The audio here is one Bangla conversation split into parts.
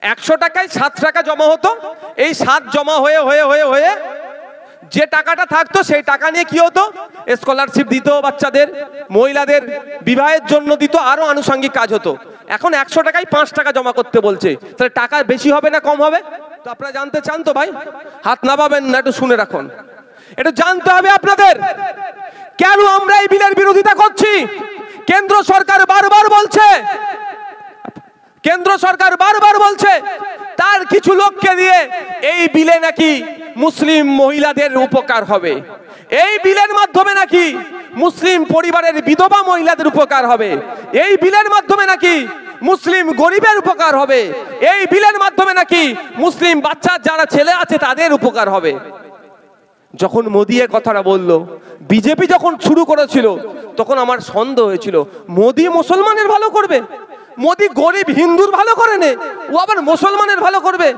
100 টাকায় 7 টাকা জমা হতো। এই 7 জমা হয়ে হয়ে হয়ে হয়ে যে টাকাটা থাকতো সেই টাকা নিয়ে কি হতো, স্কলারশিপ দিত বাচ্চাদের, মহিলাদের বিবাহের জন্য দিত, আরো আনুষঙ্গিক কাজ হতো। এখন 100 টাকায় 5 টাকা জমা করতে বলছে, তাহলে টাকা বেশি হবে না কম হবে? তো আপনারা জানতে চান তো ভাই? হাত নামাবেন না, একটু শুনে রাখুন। এটা জানতে হবে আপনাদের কেন আমরা এই বিলের বিরোধিতা করছি। কেন্দ্র সরকার বারবার বলছে তার কিছু লোককে দিয়ে এই বিলে নাকি মুসলিম মহিলাদের উপকার হবে, এই বিলের মাধ্যমে নাকি মুসলিম পরিবারের বিধবা মহিলাদের উপকার হবে, এই বিলের মাধ্যমে নাকি মুসলিম গরিবের উপকার হবে, এই বিলের মাধ্যমে নাকি মুসলিম বাচ্চার যারা ছেলে আছে তাদের উপকার হবে। যখন মোদি এ কথাটা বললো, বিজেপি যখন শুরু করেছিল, তখন আমার সন্দেহ হয়েছিল মোদি মুসলমানের ভালো করবে, মোদি গরিব হিন্দুর ভালো করে নে, ও আবার মুসলমানের ভালো করবে।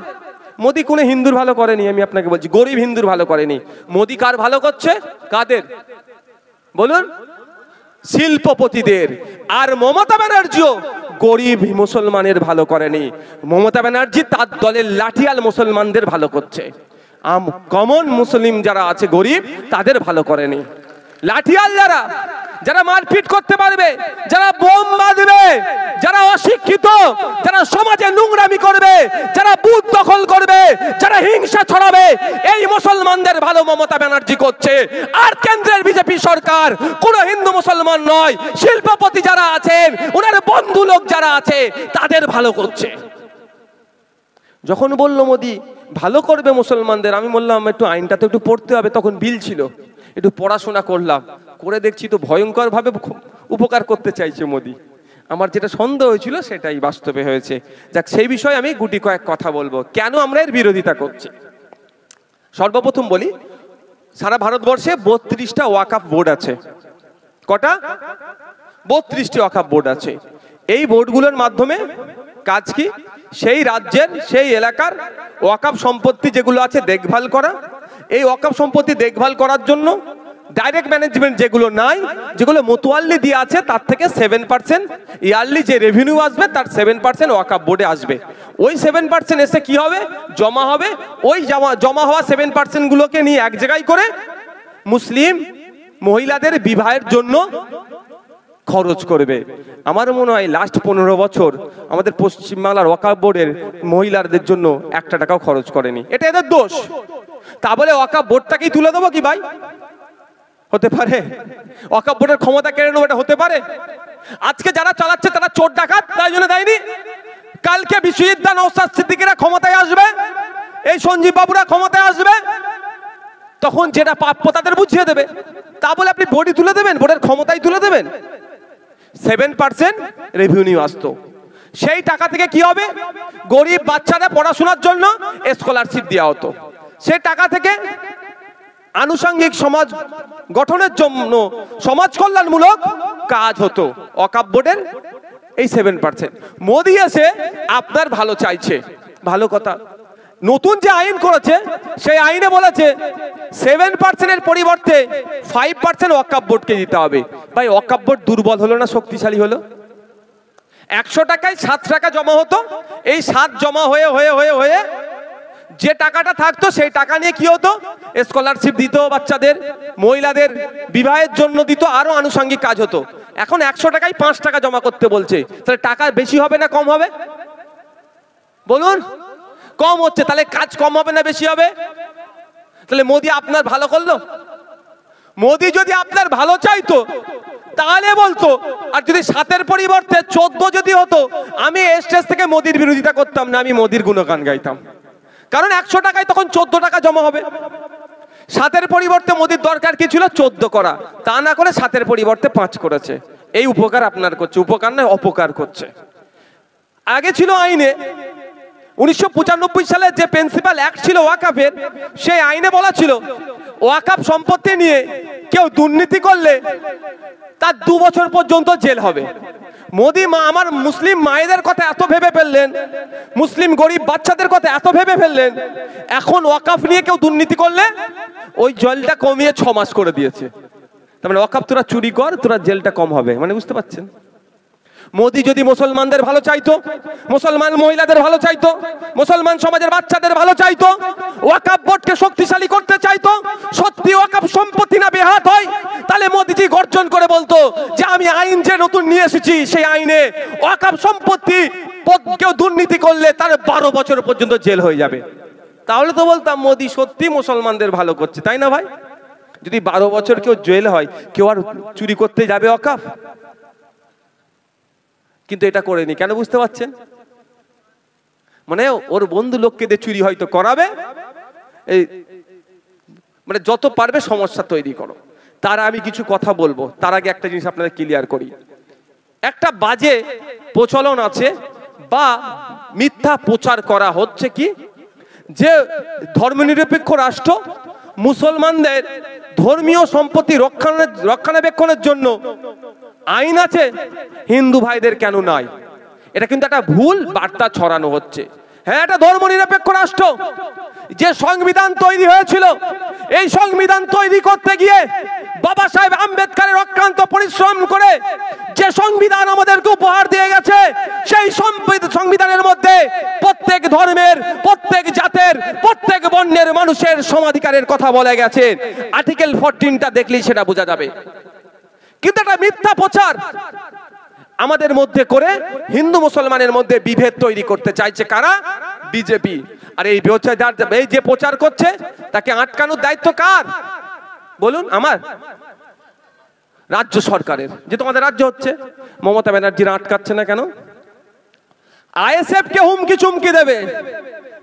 মোদি কোনো হিন্দুর ভালো করেনি, আমি আপনাকে বলছি, গরিব হিন্দুর ভালো করেনি। মোদি কার ভালো করছে? কাদের বলুন? শিল্পপতিদের। আর মমতা ব্যানার্জিও গরিব মুসলমানের ভালো করেনি, মমতা ব্যানার্জি তার দলের লাঠিয়াল মুসলমানদের ভালো করছে। কমন মুসলিম যারা আছে গরিব তাদের ভালো করেনি। লাঠিয়াল যারা মারপিট করতে পারবে, যারা বোম বাঁধবে, যারা অশিক্ষিত, যারা সমাজে নোংরামি করবে, যারা বুথ দখল করবে, যারা হিংসা ছড়াবে, এই মুসলমানদের ভালো মমতা ব্যানার্জি করছে। আর কেন্দ্রের বিজেপি সরকার কোনো হিন্দু মুসলমান নয়, শিল্পপতি যারা আছেন, ওনার বন্ধু লোক যারা আছে তাদের ভালো করছে। যখন বলল মোদি ভালো করবে মুসলমানদের, আমি বললাম একটু আইনটা তো একটু পড়তে হবে। তখন বিল ছিল, একটু পড়াশোনা করলাম, করে দেখছি তো ভয়ঙ্কর ভাবে উপকার করতে চাইছে মোদি। আমার যেটা সন্দেহ হয়েছিল সেটাই বাস্তবে হয়েছে। যাক, সেই বিষয়ে আমি গুটি কয়েক কথা বলবো, কেন আমরা এর বিরোধিতা করছি। সর্বপ্রথম বলি, সারা ভারতবর্ষে 32টা ওয়াকফ বোর্ড আছে। কটা? 32টি ওয়াকফ বোর্ড আছে। এই বোর্ডগুলোর মাধ্যমে কাজ কি? সেই রাজ্যের, সেই এলাকার ওয়াকফ সম্পত্তি যেগুলো আছে দেখভাল করা। এই ওয়াকফ সম্পত্তি দেখভাল করার জন্য ডাইরেক্ট ম্যানেজমেন্ট যেগুলো নাই, যেগুলো মোতওয়াল্লি দিয়ে আছে, তার থেকে 7% ইয়ারলি যে রেভিনিউ আসবে তার 7% ওয়াকফ বোর্ডে আসবে। ওই 7% এসে কি হবে? জমা হবে। ওই জমা হওয়া 7% গুলোকে নিয়ে এক জায়গায় করে মুসলিম মহিলাদের বিবাহের জন্য খরচ করবে। আমার মনে হয় লাস্ট 15 বছর আমাদের পশ্চিমবাংলার ওয়াকফ বোর্ডের মহিলাদের জন্য 1 টাকাও খরচ করেনি। এটা এদের দোষ। তা বলে ওয়াকফ বোর্ডটাকেই তুলে দেবো কি ভাই? হতে পারে? ওয়াকফ বোর্ডের ক্ষমতা কেড়ে নেবো, এটা হতে পারে? আজকে যারা চালাচ্ছে তারা চোর ডাকাত, তাই জন্য দেয়নি। কালকে বিশ্বজিৎ দা, নওশাদ সিদ্দিকীরা ক্ষমতায় আসবে, এই সঞ্জীব বাবুরা ক্ষমতায় আসবে, তখন যেটা প্রাপ্য তাদের বুঝিয়ে দেবে। তা বলে আপনি বোর্ডই তুলে দেবেন, বোর্ডের ক্ষমতাই তুলে দেবেন? 7% রেভিনিউ আসতো, সেই টাকা থেকে কি হবে? গরিব বাচ্চাদের পড়াশোনার জন্য স্কলারশিপ দেওয়া হতো। সেই টাকা থেকে আনুষঙ্গিক সমাজ গঠনের জন্য সমাজ কল্যাণমূলক কাজ হতো। ওয়াকফ বোর্ডের এই 7%। মোদি এসে আপনার ভালো চাইছে, ভালো কথা। নতুন যে আইন করেছে সেই আইনে বলেছে 7% এর পরিবর্তে 5% ওয়াকফ বোর্ডকে দিতে হবে। ভাই, ওয়াকফ বোর্ড দুর্বল হলো না শক্তিশালী হলো? 100 টাকায় 7 টাকা জমা হতো। এই 7 জমা হয়ে হয়ে হয়ে হয়ে যে টাকাটা থাকতো সেই টাকা নিয়ে কি হতো? স্কলারশিপ দিত বাচ্চাদের, মহিলাদের বিবাহের জন্য দিত, আরো আনুষঙ্গিক কাজ হতো। এখন 100 টাকায় 5 টাকা জমা করতে বলছে, তাহলে টাকা বেশি হবে না কম হবে? বলুন। কম হচ্ছে, তাহলে কাজ কম হবে না বেশি হবে? তাহলে মোদি আপনার ভালো করলো? মোদি যদি আপনার ভালো চাইতো তাহলে বলতো। আর যদি 7-এর পরিবর্তে 14 যদি হতো, আমি স্টেজ থেকে মোদির বিরোধিতা করতাম না, আমি মোদির গুণগান গাইতাম। কারণ 100 টাকায় তখন 14 টাকা জমা হবে। 7-এর পরিবর্তে মোদির দরকার কি ছিল? 14 করা। তা না করে 7-এর পরিবর্তে 5 করেছে। এই উপকার আপনার করছে, উপকার নয় অপকার করছে। আগে ছিল আইনে 1995 সালে যে প্রিন্সিপাল অ্যাক্ট ছিল ওয়াকফের, সেই আইনে বলা ছিল ওয়াকফ সম্পত্তি নিয়ে কেউ দুর্নীতি করলে তার 2 বছর পর্যন্ত জেল হবে। মোদি আমার মুসলিম মায়েদের কথা এত ভেবে ফেললেন, মুসলিম গরিব বাচ্চাদের কথা এত ভেবে ফেললেন, এখন ওয়াকফ নিয়ে কেউ দুর্নীতি করলে ওই জেলটা কমিয়ে 6 মাস করে দিয়েছে। তার মানে ওয়াকফ তোরা চুরি কর, তোরা জেলটা কম হবে, মানে বুঝতে পারছেন? মোদি যদি মুসলমানদের ভালো চাইতো, মুসলমান মহিলাদের ভালো চাইতো, মুসলমান সমাজের বাচ্চাদের ভালো চাইতো, ওয়াকফ বোর্ডকে শক্তিশালী করতে চাইতো, সত্যি ওয়াকফ সম্পত্তি না বেহাত হয়, তাহলে মোদিজি গর্জন করে বলতো যে আমি আইন যে নতুন নিয়ে এসেছি সেই আইনে ওয়াকফ সম্পত্তি কেউ দুর্নীতি করলে তার 12 বছর পর্যন্ত জেল হয়ে যাবে। তাহলে তো বলতাম মোদি সত্যি মুসলমানদের ভালো করছে, তাই না ভাই? যদি 12 বছর কেউ জেল হয়, কেউ আর চুরি করতে যাবে ওয়াকফ? কিন্তু এটা করেনি কেন বুঝতে পারছেন? মানে ওর বন্ধু লোককে দিয়ে চুরি হয়তো করাবে, এই মানে যত পারবে সমস্যা তৈরি করো। তার আমি কিছু কথা বলবো, তার আগে একটা জিনিস আপনাদের ক্লিয়ার করি। একটা বাজে প্রচলন আছে বা মিথ্যা প্রচার করা হচ্ছে কি, যে ধর্মনিরপেক্ষ রাষ্ট্র মুসলমানদের ধর্মীয় সম্পত্তি রক্ষণাবেক্ষণের জন্য আইন আছে, হিন্দু ভাইদের কেন নাই? এটা কিন্তু একটা ভুল বার্তা ছড়ানো হচ্ছে। হ্যাঁ, এটা ধর্মনিরপেক্ষ রাষ্ট্র। যে সংবিধান তৈরি হয়েছিল, এই সংবিধান তৈরি করতে গিয়ে বাবা সাহেব আম্বেদকরের অক্লান্ত পরিশ্রম করে যে সংবিধান আমাদেরকে উপহার দিয়ে গেছে, সেই সংবিধানের মধ্যে প্রত্যেক ধর্মের, প্রত্যেক জাতের, প্রত্যেক বর্ণের মানুষের সমাধিকারের কথা বলে গেছে। আর্টিকেল 14টা দেখলেই সেটা বোঝা যাবে। কিন্তু একটা মিথ্যা প্রচার আমাদের মধ্যে করে হিন্দু মুসলমানের মধ্যে বিভেদ তৈরি করতে চাইছে কারা? বিজেপি। আর এই যে প্রচার করছে তাকে আটকানোর দায়িত্ব কার বলুন? আমার? রাজ্য সরকারের। যে তোমাদের রাজ্য হচ্ছে, মমতা ব্যানার্জিরা আটকাচ্ছে না কেন? আইএসএফ কে হুমকি চুমকি দেবে,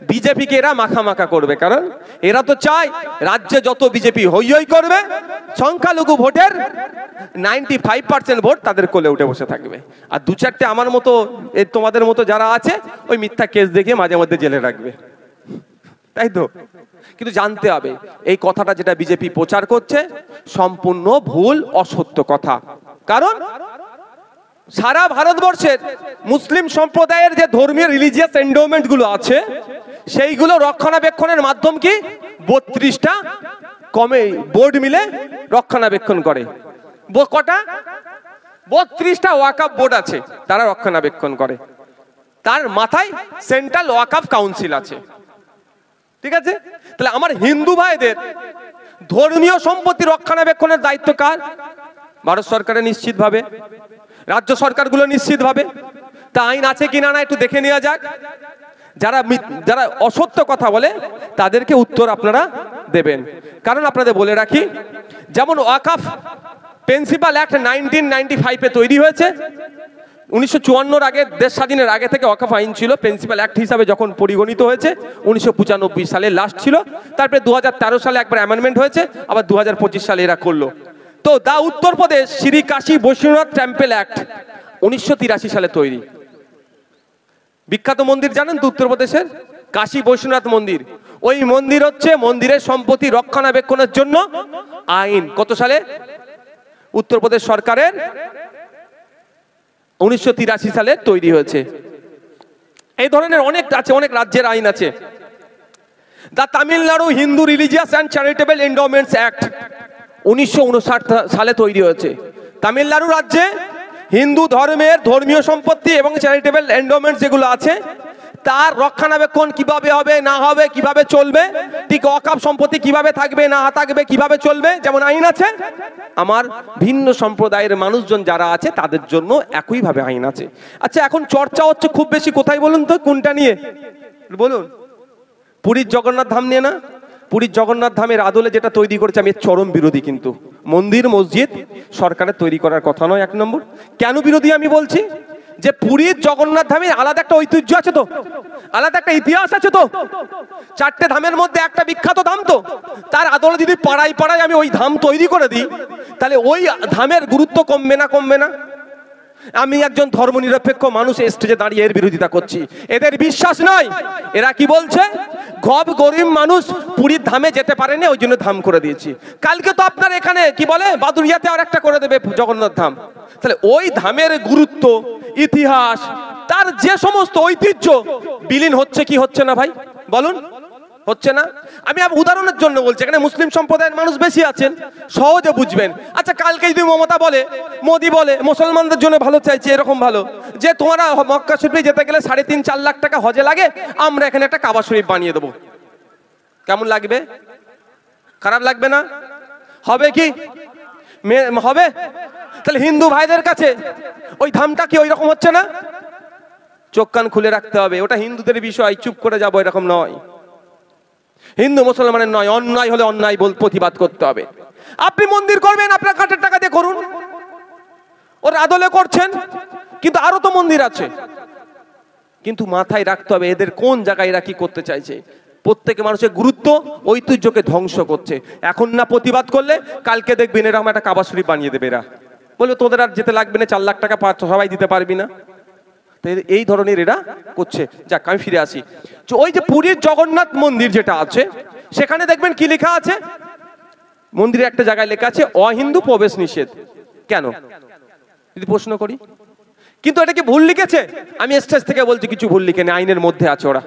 বিজেপি কে এরা মাখা মাখা করবে। কারণ এরা তো চায় রাজ্যে যত বিজেপি হই হই করবে, সংখ্যালঘু ভোটের 95% ভোট তাদের কোলে উঠে বসে থাকবে। আর 2-4টে আমার মতো, তোমাদের মতো যারা আছে, ওই মিথ্যা কেস দেখিয়ে মাঝে মধ্যে জেলে রাখবে, তাই তো? কিন্তু জানতে হবে এই কথাটা যেটা বিজেপি প্রচার করছে সম্পূর্ণ ভুল, অসত্য কথা। কারণ সারা ভারতবর্ষের মুসলিম সম্প্রদায়ের যে ধর্মীয় রিলিজিয়াস এন্ডোমেন্ট গুলো আছে, সেইগুলো রক্ষণাবেক্ষণের মাধ্যম কি 32টা কমে বোর্ড মিলে রক্ষণাবেক্ষণ করে। কটা? 32টা ওয়াকফ বোর্ড আছে, তারা রক্ষণাবেক্ষণ করে। তার মাথায় সেন্ট্রাল ওয়াকফ কাউন্সিল আছে, ঠিক আছে? তাহলে আমার হিন্দু ভাইদের ধর্মীয় সম্পত্তি রক্ষণাবেক্ষণের দায়িত্ব কার? ভারত সরকারের নিশ্চিতভাবে, রাজ্য সরকারগুলো নিশ্চিতভাবে। তা আইন আছে কিনা না একটু দেখে নেওয়া যাক। যারা অসত্য কথা বলে তাদেরকে উত্তর আপনারা দেবেন। কারণ আপনাদের বলে রাখি, যেমন ওয়াকফ প্রিন্সিপাল অ্যাক্ট 1995-এ তৈরি হয়েছে। 1954 আগে, দেশ স্বাধীনের আগে থেকে ওয়াকফ আইন ছিল। প্রিন্সিপাল অ্যাক্ট হিসাবে যখন পরিগণিত হয়েছে 1995 সালে লাস্ট ছিল। তারপরে 2013 সালে একবার অ্যামেন্ডমেন্ট হয়েছে, আবার 2025 সালে এরা করলো। তো দা উত্তরপ্রদেশ শ্রী কাশী বৈশ্বনাথ টেম্পল অ্যাক্ট 1983 সালে তৈরি। বিখ্যাত মন্দির জানেন তো উত্তরপ্রদেশের? কাশী বৈশ্বনাথ মন্দির। ওই মন্দির হচ্ছে মন্দিরের সম্পত্তি রক্ষণাবেক্ষণের জন্য আইন কত সালে? উত্তরপ্রদেশ সরকারের 1983 সালে তৈরি হয়েছে। এই ধরনের অনেক আছে, অনেক রাজ্যের আইন আছে। The Tamil Nadu Hindu religious and charitable endowments act 1959 সালে তৈরি হয়েছে। তামিলনাড়ু রাজ্যে হিন্দু ধর্মের ধর্মীয় সম্পত্তি এবং চ্যারিটেবল এন্ডোমেন্টস যেগুলো আছে তার রক্ষণাবেক্ষণ কিভাবে হবে না হবে, কিভাবে চলবে, ঠিক ওয়াকফ সম্পত্তি কিভাবে থাকবে না থাকবে, কিভাবে চলবে, যেমন আইন আছে, আমার ভিন্ন সম্প্রদায়ের মানুষজন যারা আছে তাদের জন্য একইভাবে আইন আছে। আচ্ছা, এখন চর্চা হচ্ছে খুব বেশি কোথায় বলুন তো? কোনটা নিয়ে বলুন? পুরীর জগন্নাথ ধাম নিয়ে না? পুরীর জগন্নাথ ধামের আদলে যেটা তৈরি করেছে, আমি চরম বিরোধী। কিন্তু মন্দির মসজিদ সরকারের তৈরি করার কথা নয়। 1 নম্বর কেন বিরোধী আমি বলছি, যে পুরীর জগন্নাথ ধামের আলাদা একটা ঐতিহ্য আছে তো, আলাদা একটা ইতিহাস আছে তো। 4টে ধামের মধ্যে একটা বিখ্যাত ধাম তো, তার আদলে যদি পাড়ায় পাড়ায় আমি ওই ধাম তৈরি করে দিই, তাহলে ওই ধামের গুরুত্ব কমবে না? কমবে না? আমি একজন ধর্মনিরপেক্ষ মানুষ স্টেজে দাঁড়িয়ে এর বিরোধিতা করছি। এদের বিশ্বাস নয়। এরা কি বলছে? গরিব মানুষ পুরীর ধামে যেতে পারেনি, ওই জন্য ধাম করে দিয়েছি। কালকে তো আপনার এখানে কি বলে, বাদুড়িয়াতে আর একটা করে দেবে জগন্নাথ ধাম। তাহলে ওই ধামের গুরুত্ব, ইতিহাস, তার যে সমস্ত ঐতিহ্য বিলীন হচ্ছে কি হচ্ছে না ভাই বলুন? হচ্ছে না। আমি উদাহরণের জন্য বলছি, এখানে মুসলিম সম্প্রদায়ের মানুষ বেশি আছেন, সহজে বুঝবেন। আচ্ছা, কালকে যদি মমতা বলে, মোদি বলে মুসলমানদের জন্য ভালো চাইছে, এরকম ভালো যে তোমরা মক্কা শরীফে যেতে গেলে 3.5-4 লাখ টাকা হজে লাগে, আমরা এখানে একটা কাবা শরীফ বানিয়ে দেবো, কেমন লাগবে? খারাপ লাগবে না? হবে কি হবে? তাহলে হিন্দু ভাইদের কাছে ওই ধামটা কি ওই রকম হচ্ছে না? চোখ কান খুলে রাখতে হবে, ওটা হিন্দুদের বিষয়, চুপ করে যাবো এরকম নয়। হিন্দু মুসলমানের নয়, অন্যায় হলে অন্যায় প্রতিবাদ করতে হবে। আপনি মন্দির করবেন আপনার কাঠের টাকা দিয়ে করুন, ওর আদলে করছেন, কিন্তু আরো তো মন্দির আছে। কিন্তু মাথায় রাখতে হবে এদের কোন জায়গায় এরা কি করতে চাইছে। প্রত্যেকে মানুষের গুরুত্ব ঐতিহ্যকে ধ্বংস করছে। এখন না প্রতিবাদ করলে কালকে দেখবেন এরকম একটা কাবা শরীফ বানিয়ে দেবে। এরা বলবে তোদের আর যেতে লাগবে না, 4 লাখ টাকা সবাই দিতে পারবি না। এই ধরনের এরা করছে। যাক, আমি ফিরে আসি। ওই যে পুরীর জগন্নাথ মন্দির যেটা আছে, সেখানে দেখবেন কি লেখা আছে, মন্দিরে একটা জায়গায় লেখা আছে অহিন্দু প্রবেশ নিষেধ। কেন যদি প্রশ্ন করি, কিন্তু এটা কি ভুল লিখেছে? আমি স্টেজ থেকে বলছি কিছু ভুল লিখে নেই, আইনের মধ্যে আছে ওরা।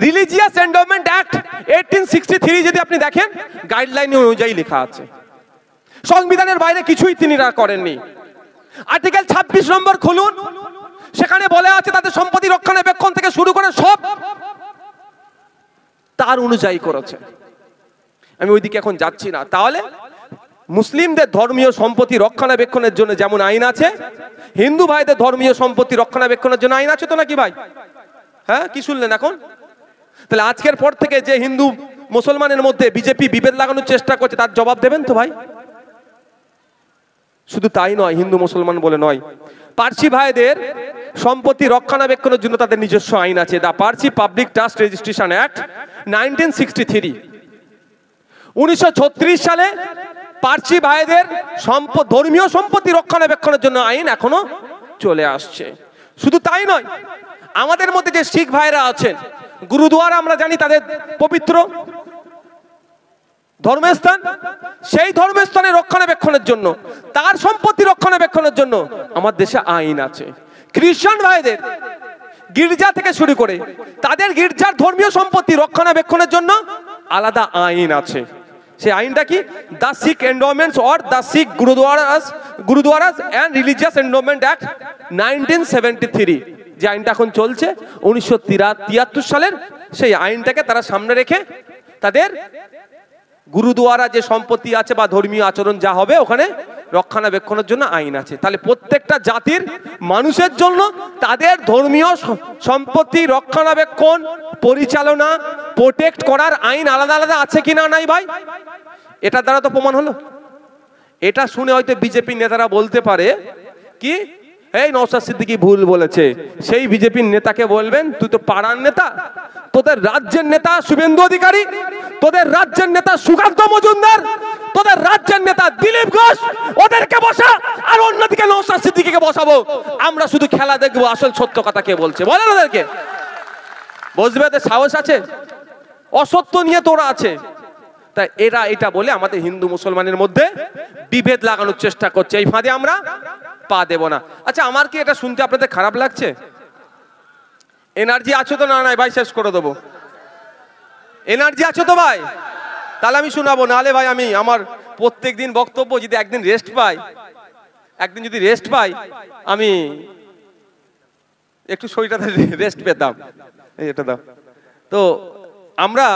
রিলিজিয়াস এন্ডোমেন্ট অ্যাক্ট 1863 যদি আপনি দেখেন, গাইডলাইন অনুযায়ী লেখা আছে। সংবিধানের বাইরে কিছুই তিনি করেননি। আর্টিকেল 26 নম্বর খুলুন, সেখানে বলে আছে তাদের সম্পত্তি রক্ষণাবেক্ষণ থেকে শুরু করে সব তার অনুযায়ী করেছে। আমি ওইদিকে এখন যাচ্ছি না। তাহলে মুসলিমদের ধর্মীয় সম্পত্তি রক্ষণাবেক্ষণের জন্য যেমন আইন আছে, হিন্দু ভাইদের ধর্মীয় সম্পত্তি রক্ষণাবেক্ষণের জন্য আইন আছে তো নাকি ভাই? হ্যাঁ, কি শুনলেন এখন? তাহলে আজকের পর থেকে যে হিন্দু মুসলমানের মধ্যে বিজেপি বিভেদ লাগানোর চেষ্টা করছে, তার জবাব দেবেন তো ভাই? শুধু তাই নয়, হিন্দু মুসলমান বলে নয়, পার্সি ভাইদের সম্পত্তি রক্ষণাবেক্ষণের জন্য তাদের নিজস্ব আইন আছে। The Parsi public trust registration act 1963। 1936 সালে পার্সি ভাইদের ধর্মীয় সম্পত্তি রক্ষণাবেক্ষণের জন্য আইন এখনো চলে আসছে। শুধু তাই নয়, আমাদের মধ্যে যে শিখ ভাইরা আছেন, গুরুদুয়ারা আমরা জানি তাদের পবিত্র ধর্মস্থান, সেই ধর্মস্থানের রক্ষণাবেক্ষণের জন্য, তার সম্পত্তি রক্ষণাবেক্ষণের জন্য আমার দেশে আইন আছে। খ্রিস্টান ভাইদের গির্জা থেকে শুরু করে তাদের গির্জার ধর্মীয় সম্পত্তি রক্ষণাবেক্ষণের জন্য আলাদা আইন আছে। সেই আইনটা কি? The Sikh endowments or the Sikh Gurdwaras and religious endowment act 1973, যে আইনটা এখন চলছে 1973 সালের। সেই আইনটাকে তারা সামনে রেখে তাদের গুরুদুয়ারা যে সম্পত্তি আছে বা ধর্মীয় আচরণ যা হবে ওখানে রক্ষণাবেক্ষণের জন্য আইন আছে। তাহলে প্রত্যেকটা জাতির মানুষের জন্য তাদের ধর্মীয় সম্পত্তি রক্ষণাবেক্ষণ, পরিচালনা, প্রোটেক্ট করার আইন আলাদা আলাদা আছে কিনা নাই ভাই? এটা দ্বারা তো প্রমাণ হলো। এটা শুনে হয়তো বিজেপি নেতারা বলতে পারে কি, এই নওশাদ সিদ্দিকী ভুল বলেছে। সেই বিজেপির নেতাকে বলবেন, তুই তো পাড়ার নেতা, তোদের রাজ্যের নেতা শুভেন্দু অধিকারী, তোদের রাজ্যের নেতা সুকান্ত মজুমদার, তোদের রাজ্যের নেতা দিলীপ ঘোষ, ওদেরকে বসা, আর অন্যদিকে নওশাদ সিদ্দিকীকে বসাবো। আমরা শুধু খেলা দেখবো, আসল সত্য কথা কে বলছে বলেন ওদেরকে। বুঝবে এদের সাহস আছে? অসত্য নিয়ে তোরা আছে। তাই এরা এটা বলে আমাদের হিন্দু মুসলমানের মধ্যে বিভেদ লাগানোর চেষ্টা করছে। এই ফাঁদে আমরা পা দেব না। আচ্ছা, আমার কি এটা শুনতে আপনাদের খারাপ লাগছে? এনার্জি আছে তো? না নাই ভাই, শেষ করে দেবো। এনার্জি আছে তো ভাই? তাহলে আমি শোনাবো। নাহলে ভাই আমি আমার প্রত্যেক দিন বক্তব্য যদি একদিন রেস্ট পাই, আমি একটু শরীরটাতে রেস্ট পেতাম। এটা দাও তো। আমরা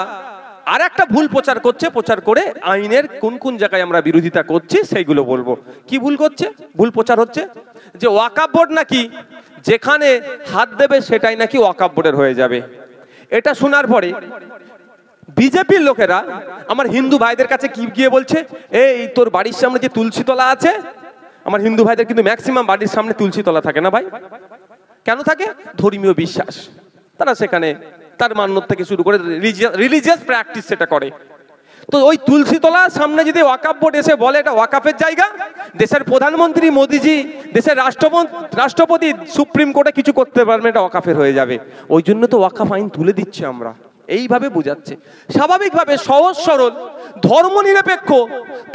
আর একটা ভুল প্রচার করছে, প্রচার করে আইনের কোন কোন জায়গায় আমরা বিরোধিতা করছি সেইগুলো বলবো। কি ভুল করছে? ভুল প্রচার হচ্ছে যে ওয়াকফ বোর্ড নাকি যেখানে হাত দেবে সেটাই নাকি ওয়াকফ বোর্ডের হয়ে যাবে। এটা শোনার পরে বিজেপির লোকেরা আমার হিন্দু ভাইদের কাছে কি গিয়ে বলছে, এই তোর বাড়ির সামনে যে তুলসী তলা আছে, আমার হিন্দু ভাইদের কিন্তু ম্যাক্সিমাম বাড়ির সামনে তুলসী তলা থাকে না ভাই। কেন থাকে? ধর্মীয় বিশ্বাস। তারা সেখানে তার মান্যত থেকে শুরু করে রিলিজিয়াস প্র্যাকটিস সেটা করে। তো ওই তুলসী তলার সামনে যদি ওয়াকফ বোর্ড এসে বলে এটা ওয়াকফের জায়গা, দেশের প্রধানমন্ত্রী মোদিজি, দেশের রাষ্ট্রপতি সুপ্রিম কোর্টে কিছু করতে পারবে, এটা ওয়াকফের হয়ে যাবে। ওই জন্য তো ওয়াকফ আইন তুলে দিচ্ছে আমরা। এইভাবে বুঝাচ্ছে। স্বাভাবিকভাবে সহজ সরল ধর্ম নিরপেক্ষ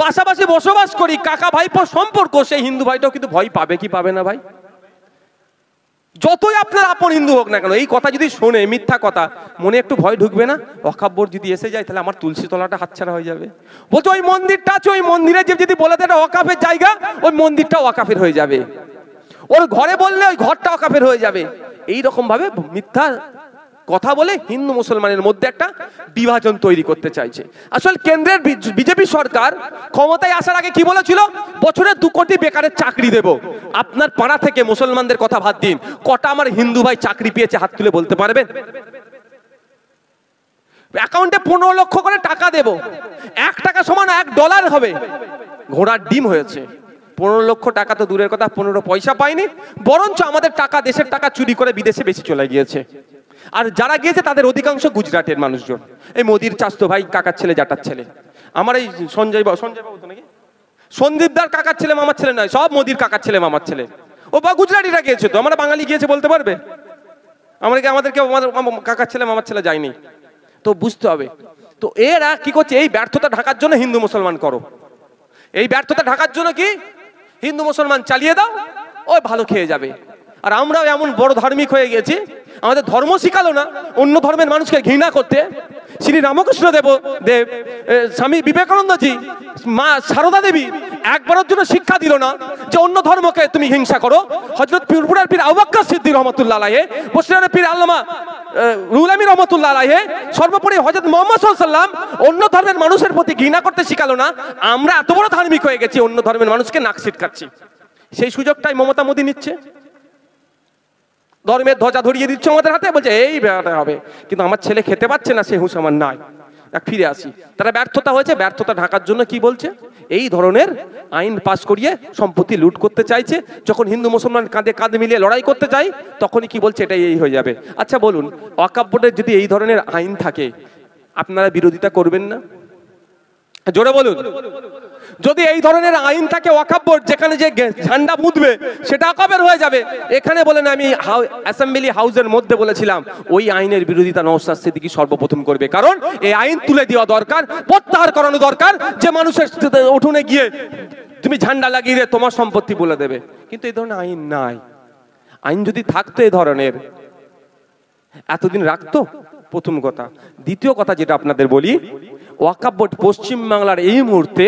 পাশাপাশি বসবাস করি, কাকা ভাইপোর সম্পর্ক, সেই হিন্দু ভাইটাও কিন্তু ভয় পাবে কি পাবে না ভাই? যতই আপনার আপন হিন্দু হোক না কেন, এই কথা যদি শোনে, মিথ্যা কথা, মনে একটু ভয় ঢুকবে না? ওয়াকফ বোর্ড যদি এসে যায় তাহলে আমার তুলসী তলাটা হাতছাড়া হয়ে যাবে। বলছে ওই মন্দিরটা আছে, ওই মন্দিরে যদি বলে দেয় ওয়াকফের জায়গা, ওই মন্দিরটা ওয়াকফের হয়ে যাবে। ওর ঘরে বললে ওই ঘরটা ওয়াকফের হয়ে যাবে। এই রকম ভাবে মিথ্যা কথা বলে হিন্দু মুসলমানের মধ্যে একটা বিভাজন তৈরি করতে চাইছে। আসলে কেন্দ্রের বিজেপি সরকার ক্ষমতায় আসার আগে কি বলেছিল? বছরে 2 কোটি বেকারের চাকরি দেব। আপনার পাড়া থেকে মুসলমানদের কথা বাদ দিন, কটা আমার হিন্দু ভাই চাকরি পেয়েছে হাত তুলে বলতে পারবেন? অ্যাকাউন্টে 15 লক্ষ করে টাকা দেব, 1 টাকা সমান $1 হবে। ঘোড়ার ডিম হয়েছে। 15 লক্ষ টাকা তো দূরের কথা, 15 পয়সা পাইনি, বরঞ্চ আমাদের টাকা, দেশের টাকা চুরি করে বিদেশে বেশি চলে গিয়েছে। আর যারা গিয়েছে তাদের অধিকাংশ গুজরাটের মানুষজন। এই মোদির চাচতো ভাই, কাকার ছেলে, জাটার ছেলে। আমার এই সঞ্জয় বাবু তো নাকি সন্দীপদার কাকার ছেলে, মামার ছেলে নয়, সব মোদির কাকার ছেলে, মামার ছেলে। ও বা গুজরাটিরা গিয়েছে, তো আমরা বাঙালি গিয়েছে বলতে পারবে? আমাদেরকে কাকার ছেলে, মামার ছেলে যায়নি। তো বুঝতে হবে। তো এরা কি করছে? এই ব্যর্থতা ঢাকার জন্য হিন্দু মুসলমান করো, এই ব্যর্থতা ঢাকার জন্য কি হিন্দু মুসলমান চালিয়ে দাও, ওই ভালো খেয়ে যাবে। আর আমরাও এমন বড় ধার্মিক হয়ে গেছি, আমাদের ধর্ম শিখালো না অন্য ধর্মের মানুষকে ঘৃণা করতে। শ্রী রামকৃষ্ণ দেব, স্বামী বিবেকানন্দজি, মা সারদা দেবী একবারের জন্য শিক্ষা দিল না যে অন্য ধর্মকে তুমি হিংসা করো। হযরত পীরপুরের পীর আবু বকর সিদ্দিক রহমাতুল্লাহ আলাইহি, বসিরহাটের পীর আল্লামা রুহুল আমিন রহমাতুল্লাহ আলাইহি, সর্বোপরি হযরত মুহাম্মদ সাল্লাল্লাহু আলাইহি ওয়াসাল্লাম অন্য ধর্মের মানুষের প্রতি ঘৃণা করতে শিখালো না। আমরা এত বড় ধার্মিক হয়ে গেছি, অন্য ধর্মের মানুষকে নাক ছিটকাচ্ছি। সেই সুযোগটাই মমতা মোদী নিচ্ছে, ধর্মের ধ্বজা ধরিয়ে দিচ্ছে আমাদের হাতে, বলছে এই ব্যাপারটা হবে। কিন্তু আমার ছেলে খেতে পাচ্ছে না, সে হুঁশ আমার নাই। ফিরে আসি, তারা ব্যর্থতা হয়েছে, ব্যর্থতা ঢাকার জন্য কি বলছে? এই ধরনের আইন পাস করিয়ে সম্পত্তি লুট করতে চাইছে। যখন হিন্দু মুসলমান কাঁধে কাঁধ মিলিয়ে লড়াই করতে চাই, তখনই কি বলছে? এটাই এই হয়ে যাবে। আচ্ছা বলুন, ওয়াকফ বোর্ডের যদি এই ধরনের আইন থাকে, আপনারা বিরোধিতা করবেন না? জোরে বলুন। যদি এই ধরনের আইন থাকে, ওয়াকফ বোর্ড যেখানে যে ঝান্ডা বুঁধবে সেটা ওয়াকফের হয়ে যাবে। এখানে বলেন, আমি অ্যাসেম্বলি হাউসের মধ্যে বলেছিলাম ওই আইনের বিরোধিতা নওশাদ সিদ্দিকী সর্বপ্রথম করবে, কারণ এই আইন তুলে দেওয়া দরকার, প্রত্যাহার করানো দরকার, যে মানুষের উঠোনে গিয়ে তুমি ঝান্ডা লাগিয়ে দিয়ে তোমার সম্পত্তি বলে দেবে। কিন্তু এই ধরনের আইন নাই। আইন যদি থাকতো এই ধরনের, এতদিন রাখতো? প্রথম কথা। দ্বিতীয় কথা যেটা আপনাদের বলি, ওয়াকফ বোর্ড পশ্চিম বাংলার এই মুহূর্তে,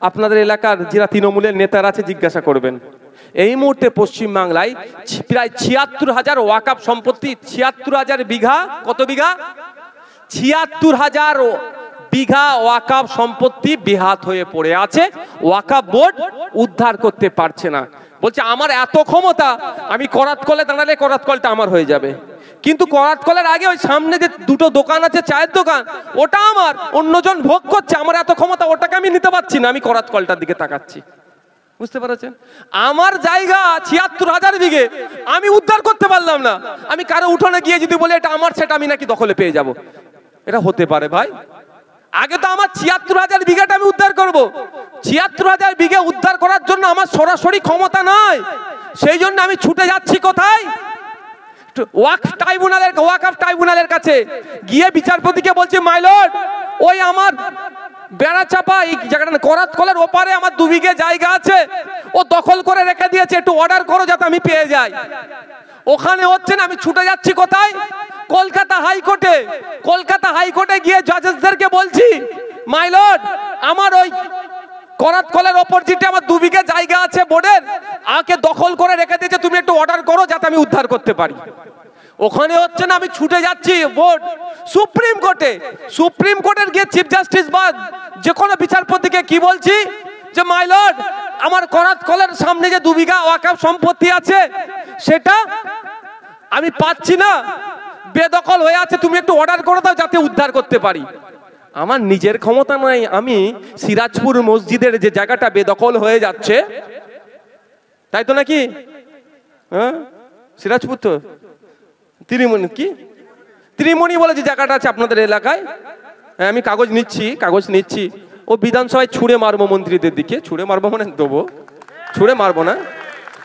আপনাদের এলাকার যারা তৃণমূলের নেতারা আছে জিজ্ঞাসা করবেন, এই মুহূর্তে পশ্চিম বাংলায় প্রায় ৭৬,০০০ ওয়াকফ সম্পত্তি, ৭৬,০০০ বিঘা, কত বিঘা? ৭৬,০০০ বিঘা ওয়াকফ সম্পত্তি বেহাত হয়ে পড়ে আছে। ওয়াকফ বোর্ড উদ্ধার করতে পারছে না। বলছে আমার এত ক্ষমতা, আমি করাত কলে দাঁড়ালে করাত কলটা আমার হয়ে যাবে। কিন্তু করাত কলের আগে ওই সামনে যে 2টো দোকান আছে, চায়ের দোকান, ওটা আমার, অন্যজন ভোগ করছে। আমার এত ক্ষমতা, ওটাকে আমি নিতে পারছি না, আমি করাত কলটার দিকে তাকাচ্ছি। বুঝতে পারছেন? আমার জায়গা ৭৬,০০০ বিঘে, আমি উদ্ধার করতে পারলাম না। আমি কারো উঠোনে গিয়ে যদি বলে এটা আমার, সেটা আমি নাকি দখলে পেয়ে যাব? এটা হতে পারে ভাই? আগে তো আমার ৭৬,০০০ বিঘাটা আমি উদ্ধার করব। ৭৬,০০০ বিঘে উদ্ধার করার জন্য আমার সরাসরি ক্ষমতা নাই। সেই জন্য আমি ছুটে যাচ্ছি কোথায়? ওয়াকফ ট্রাইব্যুনালের কাছে গিয়ে বিচারপতিকে বলছি, মাই লর্ড, ওই আমার বেড়াচাপা এই জায়গাটা করাত কলের ওপারে আমার 2 বিঘে জায়গা আছে, ও দখল করে রেখে দিয়েছে, একটু অর্ডার করো যাতে আমি পেয়ে যাই। ওখানে হচ্ছে না, আমি ছুটে যাচ্ছি কোথায়? কলকাতা হাইকোর্টে। কলকাতা হাইকোর্টে গিয়ে জাজেসদেরকে বলছি, মাই লর্ড, আমার ওই করাত কলের অপোজিটে আমার 2 বিঘে জায়গা আছে বোর্ডের, আকে দখল করে রেখে দিয়েছে, তুমি একটু অর্ডার করো যাতে আমি উদ্ধার করতে পারি। ওখানে হচ্ছে না, আমি ছুটে যাচ্ছি বোর্ড সুপ্রিম কোর্টে। সুপ্রিম কোর্টের গিয়ে চিফ জাস্টিস বা যে কোনো বিচারপতিকে কি বলছি, যে মাই লর্ড, আমার করাত কলের সামনে যে 2 বিঘা ওয়াকফ সম্পত্তি আছে, সেটা আমি পাচ্ছি না, বেদখল হয়ে আছে, তুমি একটু অর্ডার করে দাও যাতে উদ্ধার করতে পারি। আমার নিজের ক্ষমতা নাই। আমি সিরাজপুর মসজিদের যে জায়গাটা বেদখল হয়ে যাচ্ছে, তাই তো নাকি? হ্যাঁ, সিরাজপুর তো ত্রিমণি বলে যে জায়গাটা আছে আপনাদের এলাকায়, আমি কাগজ নিচ্ছি। ও বিধানসভায় ছুঁড়ে মারবো মন্ত্রীদের দিকে। ছুঁড়ে মারবো মানে দেবো, ছুঁড়ে মারবো না,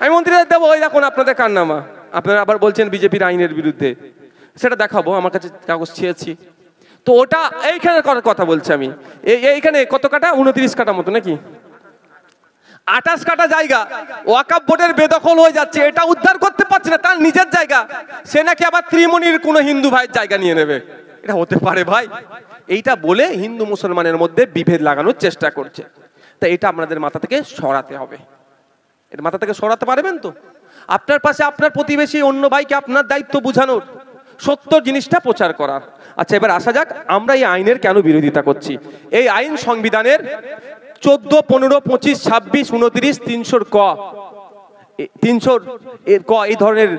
আমি মন্ত্রীদের দেবো। ওই দেখুন আপনাদের কারনামা, আপনারা আবার বলছেন বিজেপির আইনের বিরুদ্ধে, সেটা দেখাবো। আমার কাছে কাগজ চেয়েছি তো, ওটা এইখানে কথা বলছি আমি। এইখানে কত কাটা? 29 কাটা মতো নাকি? 28 কাঠা জায়গা ওয়াকফ বোর্ডের বেদখল হয়ে যাচ্ছে, এটা উদ্ধার করতে পারছে না, তার নিজের জায়গা, সে নাকি আবার ত্রিমণির কোনো হিন্দু ভাইয়ের জায়গা নিয়ে নেবে। এটা হতে পারে ভাই? এইটা বলে হিন্দু মুসলমানের মধ্যে বিভেদ লাগানোর চেষ্টা করছে। তা এটা আপনাদের মাথা থেকে সরাতে হবে। এর মাথা থেকে সরাতে পারবেন তো? আপনার পাশে আপনার প্রতিবেশী অন্য ভাইকে আপনার দায়িত্ব বুঝানোর, সত্য জিনিসটা প্রচার করার। আচ্ছা, এবার আসা যাক আমরা এই আইনের কেন বিরোধিতা করছি। এই আইন সংবিধানের 14, 15, 25, 26, 29, 300 ক, 300 এর ক এই ধরনের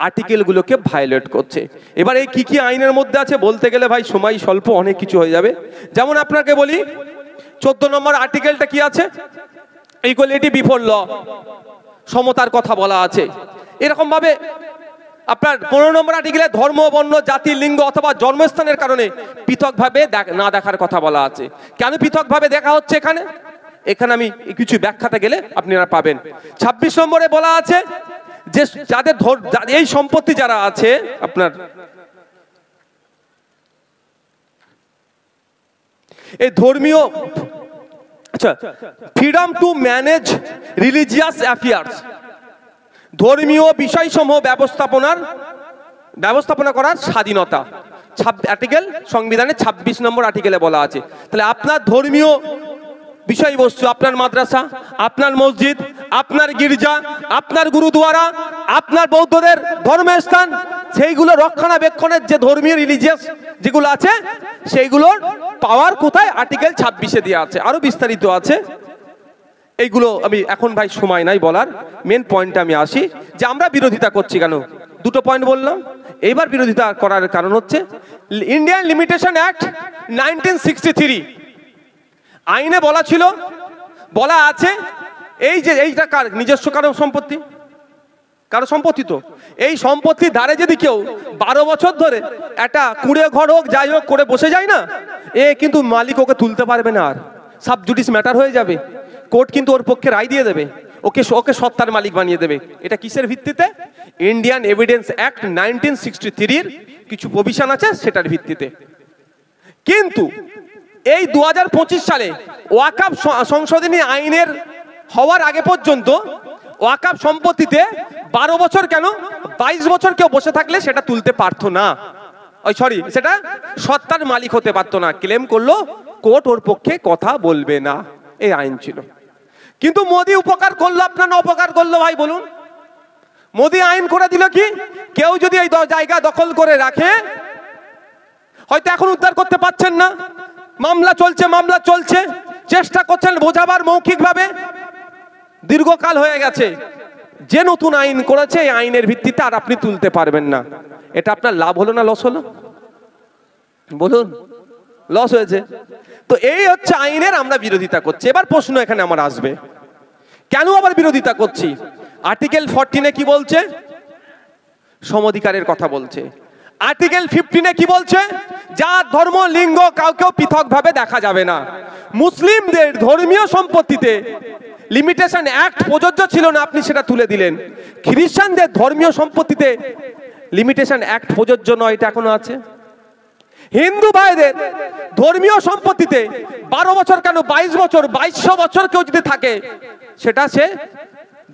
আর্টিকেলগুলোকে ভায়োলেট করছে। এবার এই কি কি আইনের মধ্যে আছে বলতে গেলে ভাই সময় স্বল্প, অনেক কিছু হয়ে যাবে। যেমন আপনাকে বলি, 14 নম্বর আর্টিকেলটা কি আছে? ইকুয়ালিটি বিফোর ল, সমতার কথা বলা আছে। এরকম ভাবে আপনার 15 নম্বর আর্টিকেলে ধর্ম, বর্ণ, জাতি, লিঙ্গ অথবা জন্মস্থানের কারণে পৃথকভাবে না দেখার কথা বলা আছে। কেন পৃথকভাবে দেখা হচ্ছে এখানে? এখানে আমি কিছু ব্যাখ্যাতে গেলে আপনারা পাবেন। 26 নম্বরে বলা আছে যে যাদের এই সম্পত্তি যারা আছে আপনার এই ধর্মীয়, আচ্ছা, freedom to manage religious affairs, ধর্মীয় বিষয়সমূহ ব্যবস্থাপনা করার স্বাধীনতা, আর্টিকেল সংবিধানের 26 নম্বর আর্টিকেলে বলা আছে। তাহলে আপনার ধর্মীয় বিষয়বস্তু, আপনার মাদ্রাসা, আপনার মসজিদ, আপনার গির্জা, আপনার গুরুদুয়ারা, আপনার বৌদ্ধদের ধর্মের স্থান, সেইগুলো রক্ষণাবেক্ষণের যে ধর্মীয় রিলিজিয়াস যেগুলো আছে সেইগুলোর পাওয়ার কোথায়? আর্টিকেল 26-এ দেওয়া আছে। আরো বিস্তারিত আছে, এইগুলো আমি এখন ভাই সময় নাই বলার। মেন পয়েন্টে আমি আসি যে আমরা বিরোধিতা করছি কেন। দুটো পয়েন্ট বললাম। এইবার বিরোধিতা করার কারণ হচ্ছে ইন্ডিয়ান লিমিটেশন অ্যাক্ট 1963 আইনে বলা আছে এই যে এইটা কার নিজস্ব কারো সম্পত্তি, কারো সম্পত্তি, তো এই সম্পত্তির ধারে যদি কেউ 12 বছর ধরে একটা কুঁড়ে ঘর হোক যাই হোক করে বসে যায় না, কিন্তু মালিক ওকে তুলতে পারবে না, আর সাব জুডিস ম্যাটার হয়ে যাবে। কোর্ট কিন্তু ওর পক্ষে রায় দিয়ে দেবে, ওকে সত্তার মালিক বানিয়ে দেবে। এটা কিসের ভিত্তিতে? ইন্ডিয়ান এভিডেন্স অ্যাক্ট 1963 কিছু প্রভিশন আছে সেটার ভিত্তিতে। কিন্তু এই 2025 সালে ওয়াকফ সংশোধনী আইনের হওয়ার আগে পর্যন্ত ওয়াকফ সম্পত্তিতে 12 বছর কেন 22 বছর কেউ বসে থাকলে সেটা তুলতে পারতো না, সেটা সত্তার মালিক হতে পারতো না। ক্লেম করলো, কোর্ট ওর পক্ষে কথা বলবে না, এই আইন ছিল। কিন্তু মোদি উপকার করলো আপনার না অপকার করলো ভাই বলুন? মোদি আইন করে দিল কি, কেউ যদি এই জায়গা দখল করে রাখে, হয়তো এখন উদ্ধার করতে পারছেন না, মামলা চলছে, চেষ্টা করছেন বোঝাবার মৌখিকভাবে, দীর্ঘকাল হয়ে গেছে। যে নতুন আইন করেছে এই আইনের ভিত্তিতে আর আপনি তুলতে পারবেন না। এটা আপনার লাভ হলো না লস হলো? বলুন, লস হয়েছে। তো এই হচ্ছে আইনের আমরা বিরোধিতা করছি। এবার প্রশ্ন এখানে আমার আসবে, কেন আবার বিরোধিতা করছি? আর্টিকেল 14-এ কি বলছে? সমঅধিকারের কথা বলছে। আর্টিকেল 15-এ কি বলছে? জাত, ধর্ম, লিঙ্গ কাউকেও পৃথকভাবে দেখা যাবে না। মুসলিমদের ধর্মীয় সম্পত্তিতে লিমিটেশন অ্যাক্ট প্রযোজ্য ছিল না, আপনি সেটা তুলে দিলেন। খ্রিস্টানদের ধর্মীয় সম্পত্তিতে লিমিটেশন অ্যাক্ট প্রযোজ্য নয়, এটা এখনো আছে। হিন্দু ভাইদের ধর্মীয় সম্পত্তিতে 12 বছর কেন 22 বছর 2200 বছর কেউ যদি থাকে সেটা সে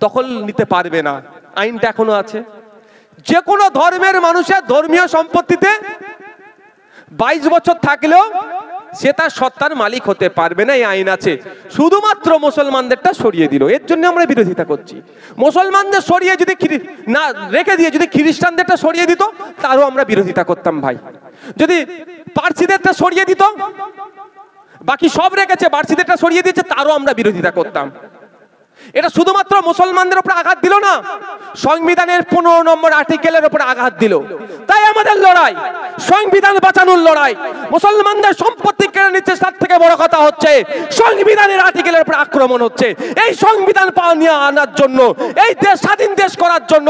দখল নিতে পারবে না, আইনটা এখনো আছে। যে কোনো ধর্মের মানুষের ধর্মীয় সম্পত্তিতে 22 বছর থাকলেও সে তার সত্তার মালিক হতে পারবে না, এই আইন আছে। শুধুমাত্র মুসলমানদেরটা সরিয়ে দিল, এর জন্য আমরা বিরোধিতা করছি। মুসলমানদের সরিয়ে যদি না রেখে দিয়ে যদি খ্রিস্টানদেরটা সরিয়ে দিত তারও আমরা বিরোধিতা করতাম ভাই। যদি পার্সিদেরটা সরিয়ে দিত, বাকি সব রেখেছে, পার্সিদেরটা সরিয়ে দিয়েছে, তারও আমরা বিরোধিতা করতাম। এটা শুধুমাত্র মুসলমানদের উপর আঘাত দিল না, সংবিধানের 15 নম্বর আর্টিকেলের উপর আঘাত দিল। তাই আমাদের লড়াই সংবিধান বাঁচানোর লড়াই। মুসলমানদের সম্পত্তি কেড়ে নিচ্ছে, তার থেকে বড় কথা হচ্ছে সংবিধানের আর্টিকেলের উপর আক্রমণ হচ্ছে। এই সংবিধান নিয়ে আনার জন্য, এই দেশ স্বাধীন দেশ করার জন্য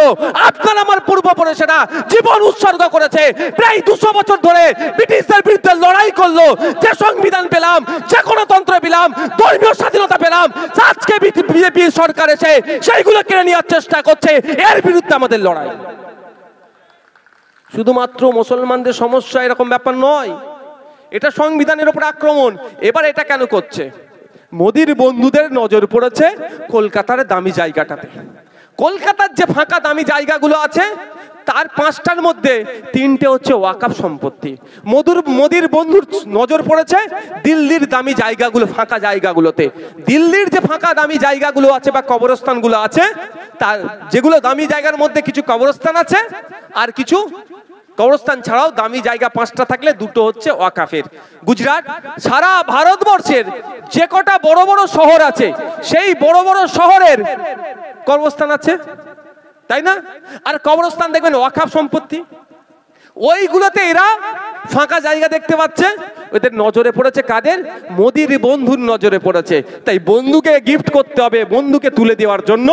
আপনার আমার পূর্বপুরুষেরা জীবন উৎসর্গ করেছে। প্রায় 200 বছর ধরে ব্রিটিশদের বিরুদ্ধে লড়াই করলো, যে সংবিধান পেলাম, যে গণতন্ত্র পেলাম, ধর্মীয় স্বাধীনতা পেলাম, আজকে বিজেপি সরকার এসে সেইগুলো কেড়ে নেওয়ার চেষ্টা করছে। এর বিরুদ্ধে আমাদের লড়াই। শুধুমাত্র মুসলমানদের সমস্যা এরকম ব্যাপার নয়, এটা সংবিধানের উপর আক্রমণ। এবার এটা কেন করছে? মোদির বন্ধুদের নজর পড়েছে কলকাতার দামি জায়গাটাতে। কলকাতার যে ফাঁকা দামি জায়গাগুলো আছে তার 5টার মধ্যে 3টে হচ্ছে ওয়াকফ সম্পত্তি। মোদির বন্ধুর নজর পড়েছে দিল্লির দামি জায়গাগুলো, ফাঁকা জায়গাগুলোতে। দিল্লির যে ফাঁকা দামি জায়গাগুলো আছে বা কবরস্থানগুলো আছে, তার যেগুলো দামি জায়গার মধ্যে কিছু কবরস্থান আছে, আর কিছু কবরস্থান ছাড়াও দামি জায়গা 5টা থাকলে 2টো হচ্ছে ওয়াকফের। গুজরাট, সারা ভারতবর্ষের যে কটা বড় বড় শহর আছে সেই বড় বড় শহরের কবরস্থান আছে, তাই না? আর কবরস্থান দেখবেন ওয়াকফ সম্পত্তি। ওইগুলোতে এরা ফাঁকা জায়গা দেখতে পাচ্ছে, ওদের নজরে পড়েছে কাদের? মোদির বন্ধুর নজরে পড়েছে। তাই বন্ধুকে গিফট করতে হবে, বন্ধুকে তুলে দেওয়ার জন্য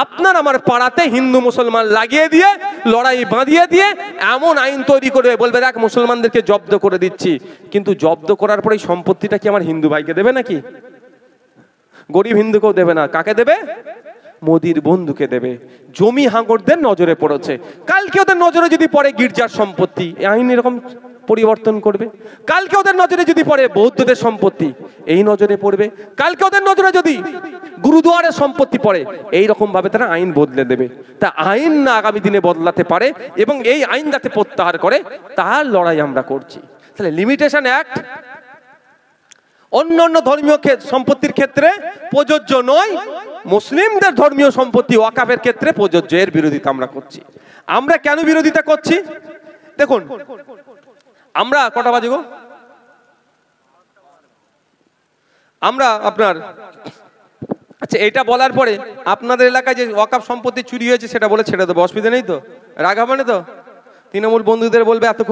আপনার আমার পাড়াতে হিন্দু মুসলমান লাগিয়ে দিয়ে, লড়াই বাঁধিয়ে দিয়ে এমন আইন তৈরি করবে, বলবে দেখ মুসলমানদেরকে জব্দ করে দিচ্ছি। কিন্তু জব্দ করার পরে সম্পত্তিটা কি আমার হিন্দু ভাইকে দেবে নাকি? গরিব হিন্দুকেও দেবে না। কাকে দেবে? মোদির বন্ধুকে দেবে। জমি হাঙ্গরদের নজরে পড়েছে। কালকে ওদের নজরে যদি পড়ে গির্জার সম্পত্তি, আইন এরকম পরিবর্তন করবে। কালকে ওদের নজরে যদি পড়ে বৌদ্ধদের সম্পত্তি, এই নজরে পড়বে। কালকে ওদের নজরে যদি গুরুদুয়ারের সম্পত্তি পড়ে, এই রকম ভাবে তারা আইন বদলে দেবে। তা আইন না আগামী দিনে বদলাতে পারে এবং এই আইন যাতে প্রত্যাহার করে, তার লড়াই আমরা করছি। তাহলে লিমিটেশন অ্যাক্ট অন্য অন্য ধর্মীয় সম্পত্তির ক্ষেত্রে প্রযোজ্য নয়, মুসলিমদের ধর্মীয় সম্পত্তি ওয়াকফের ক্ষেত্রে প্রযোজ্য। এর বিরোধিতা আমরা করছি। আমরা কেন বিরোধিতা করছি? দেখুন, আমরা কটা বাজে গো? আমরা আপনার আচ্ছা, এটা বলার পরে আপনাদের এলাকায় যে ওয়াকফ সম্পত্তি চুরি হয়েছে সেটা বলে ছেড়ে দেবো, অসুবিধা নেই তো? রাগ হবে না তো? তৃণমূল বন্ধুদের বলবে এতক্ষণ